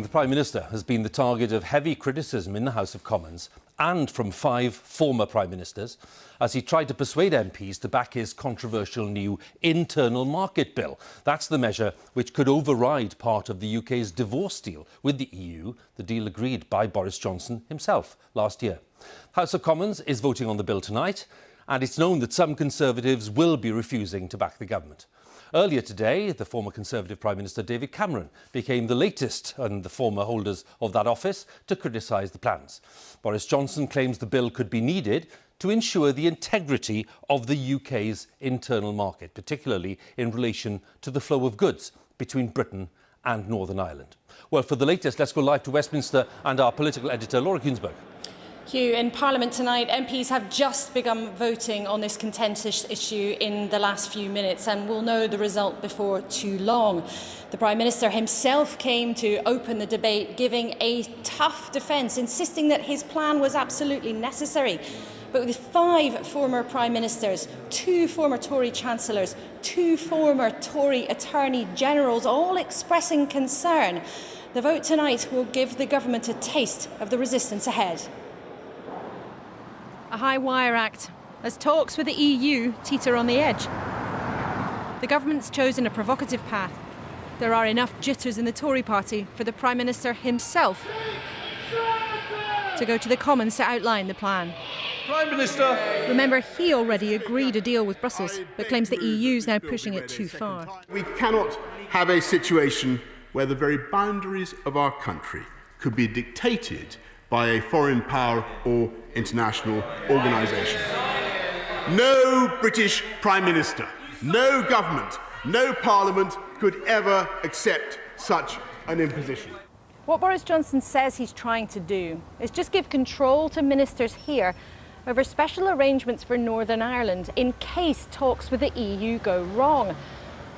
The Prime Minister has been the target of heavy criticism in the House of Commons and from 5 former Prime Ministers as he tried to persuade MPs to back his controversial new internal market bill. That's the measure which could override part of the UK's divorce deal with the EU, the deal agreed by Boris Johnson himself last year. House of Commons is voting on the bill tonight, and it's known that some Conservatives will be refusing to back the government. Earlier today, the former Conservative Prime Minister David Cameron became the latest and the former holders of that office to criticise the plans. Boris Johnson claims the bill could be needed to ensure the integrity of the UK's internal market, particularly in relation to the flow of goods between Britain and Northern Ireland. Well, for the latest, let's go live to Westminster and our political editor, Laura Kuensberg. Hugh, in Parliament tonight, MPs have just begun voting on this contentious issue in the last few minutes, and we'll know the result before too long. The Prime Minister himself came to open the debate, giving a tough defence, insisting that his plan was absolutely necessary. But with 5 former Prime Ministers, 2 former Tory Chancellors, 2 former Tory Attorney Generals, all expressing concern, the vote tonight will give the government a taste of the resistance ahead. A high-wire act as talks with the EU teeter on the edge. The government's chosen a provocative path. There are enough jitters in the Tory party for the Prime Minister himself to go to the Commons to outline the plan. Prime Minister! Remember, he already agreed a deal with Brussels, but claims the EU's now pushing it too far. We cannot have a situation where the very boundaries of our country could be dictated by a foreign power or international organisation. No British Prime Minister, no government, no Parliament could ever accept such an imposition. What Boris Johnson says he's trying to do is just give control to ministers here over special arrangements for Northern Ireland in case talks with the EU go wrong.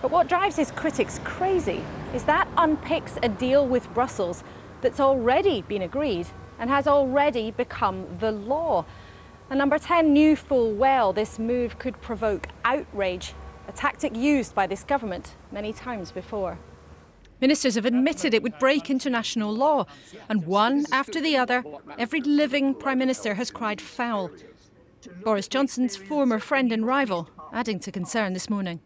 But what drives his critics crazy is that unpicks a deal with Brussels that's already been agreed and has already become the law. And Number 10 knew full well this move could provoke outrage, a tactic used by this government many times before. Ministers have admitted it would break international law, and one after the other, every living Prime Minister has cried foul. Boris Johnson's former friend and rival adding to concern this morning.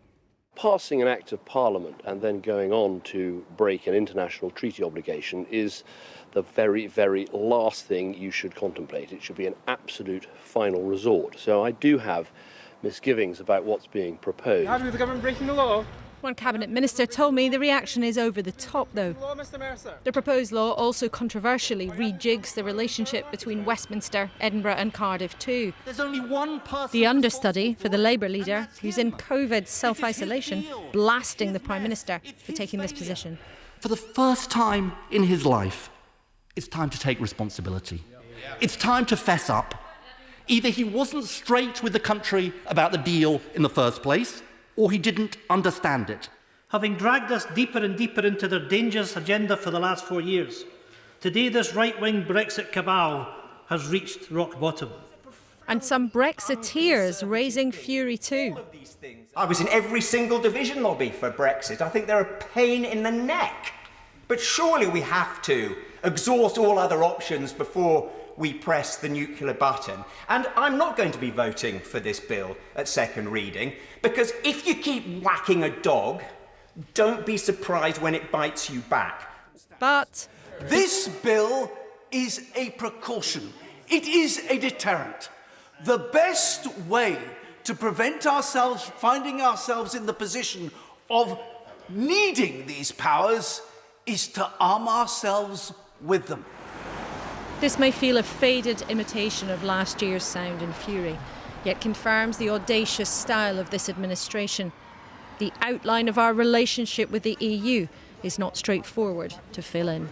Passing an Act of Parliament and then going on to break an international treaty obligation is the very, very last thing you should contemplate. It should be an absolute final resort. So I do have misgivings about what's being proposed. Happy with the government breaking the law? One cabinet minister told me the reaction is over the top, though. The proposed law also controversially rejigs the relationship between Westminster, Edinburgh and Cardiff too. There's only one person. The understudy for the Labour leader, who's in COVID self-isolation, blasting the Prime Minister for taking this position. For the first time in his life, it's time to take responsibility. It's time to fess up. Either he wasn't straight with the country about the deal in the first place, or he didn't understand it. Having dragged us deeper and deeper into their dangerous agenda for the last 4 years, today this right-wing Brexit cabal has reached rock bottom. And some Brexiteers raising fury too. I was in every single division lobby for Brexit. I think they're a pain in the neck. But surely we have to exhaust all other options before we press the nuclear button. And I'm not going to be voting for this bill at second reading, because if you keep whacking a dog, don't be surprised when it bites you back. But this bill is a precaution. It is a deterrent. The best way to prevent ourselves finding ourselves in the position of needing these powers is to arm ourselves with them. this may feel a faded imitation of last year's sound and fury, yet confirms the audacious style of this administration. The outline of our relationship with the EU is not straightforward to fill in.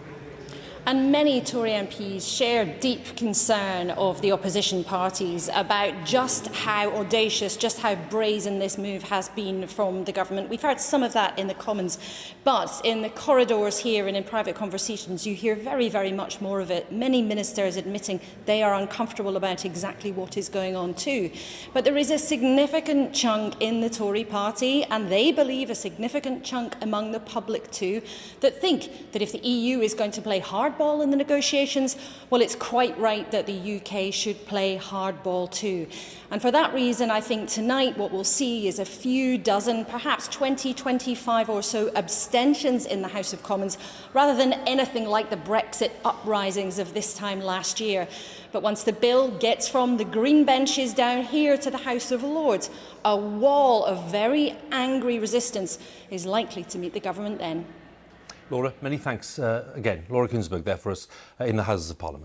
And many Tory MPs share deep concern of the opposition parties about just how audacious, just how brazen this move has been from the government. We've heard some of that in the Commons, but in the corridors here and in private conversations, you hear very, very much more of it. Many ministers admitting they are uncomfortable about exactly what is going on too. But there is a significant chunk in the Tory party, and they believe a significant chunk among the public too, that think that if the EU is going to play hardball in the negotiations, well, it's quite right that the UK should play hardball too. And for that reason, I think tonight what we'll see is a few dozen, perhaps 20, 25 or so abstentions in the House of Commons, rather than anything like the Brexit uprisings of this time last year. But once the bill gets from the green benches down here to the House of Lords, a wall of very angry resistance is likely to meet the government then. Laura, many thanks again. Laura Kuenssberg there for us in the Houses of Parliament.